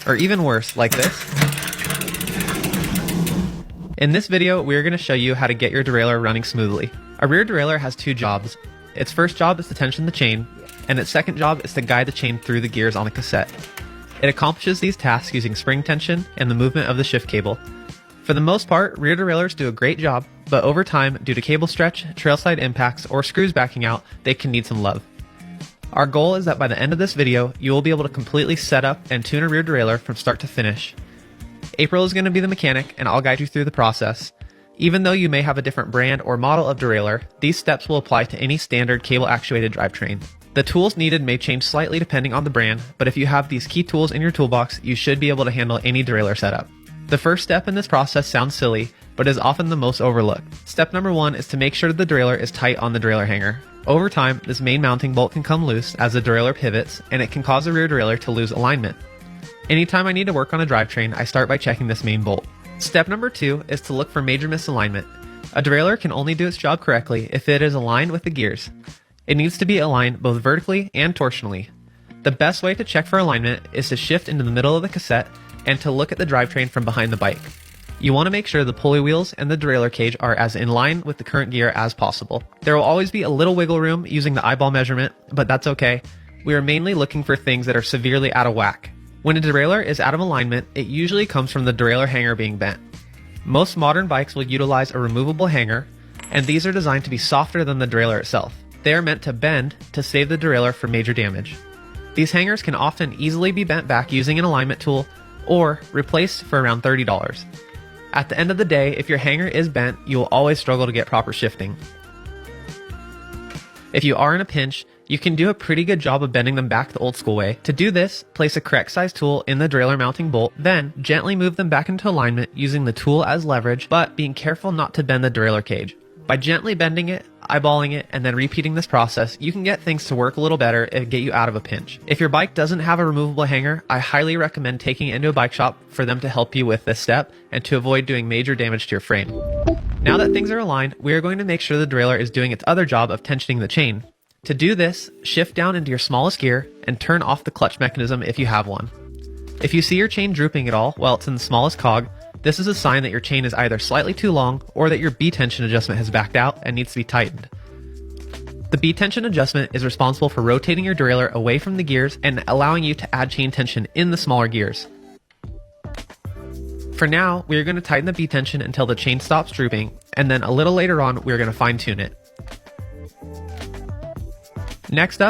or even worse, like this. In this video, we are going to show you how to get your derailleur running smoothly. A rear derailleur has two jobs. Its first job is to tension the chain, and its second job is to guide the chain through the gears on the cassette. It accomplishes these tasks using spring tension and the movement of the shift cable. For the most part, rear derailleurs do a great job, but over time, due to cable stretch, trail side impacts, or screws backing out, they can need some love. Our goal is that by the end of this video, you will be able to completely set up and tune a rear derailleur from start to finish. April is going to be the mechanic, and I'll guide you through the process. Even though you may have a different brand or model of derailleur, these steps will apply to any standard cable-actuated drivetrain. The tools needed may change slightly depending on the brand, but if you have these key tools in your toolbox, you should be able to handle any derailleur setup. The first step in this process sounds silly, but is often the most overlooked. Step number 1 is to make sure the derailleur is tight on the derailleur hanger. Over time, this main mounting bolt can come loose as the derailleur pivots, and it can cause the rear derailleur to lose alignment. Anytime I need to work on a drivetrain, I start by checking this main bolt. Step number 2 is to look for major misalignment. A derailleur can only do its job correctly if it is aligned with the gears. It needs to be aligned both vertically and torsionally. The best way to check for alignment is to shift into the middle of the cassette and to look at the drivetrain from behind the bike. You want to make sure the pulley wheels and the derailleur cage are as in line with the current gear as possible. There will always be a little wiggle room using the eyeball measurement, but that's okay. We are mainly looking for things that are severely out of whack. When a derailleur is out of alignment, it usually comes from the derailleur hanger being bent. Most modern bikes will utilize a removable hanger, and these are designed to be softer than the derailleur itself. They are meant to bend to save the derailleur from major damage. These hangers can often easily be bent back using an alignment tool or replaced for around $30. At the end of the day, if your hanger is bent, you will always struggle to get proper shifting. If you are in a pinch, you can do a pretty good job of bending them back the old school way. To do this, place a correct size tool in the derailleur mounting bolt, then gently move them back into alignment using the tool as leverage, but being careful not to bend the derailleur cage. By gently bending it, eyeballing it, and then repeating this process, you can get things to work a little better and get you out of a pinch. If your bike doesn't have a removable hanger, I highly recommend taking it into a bike shop for them to help you with this step and to avoid doing major damage to your frame. Now that things are aligned, we are going to make sure the derailleur is doing its other job of tensioning the chain. To do this, shift down into your smallest gear and turn off the clutch mechanism if you have one. If you see your chain drooping at all while it's in the smallest cog, this is a sign that your chain is either slightly too long or that your B-tension adjustment has backed out and needs to be tightened. The B-tension adjustment is responsible for rotating your derailleur away from the gears and allowing you to add chain tension in the smaller gears. For now, we are going to tighten the B-tension until the chain stops drooping, and then a little later on, we are going to fine-tune it. Next up,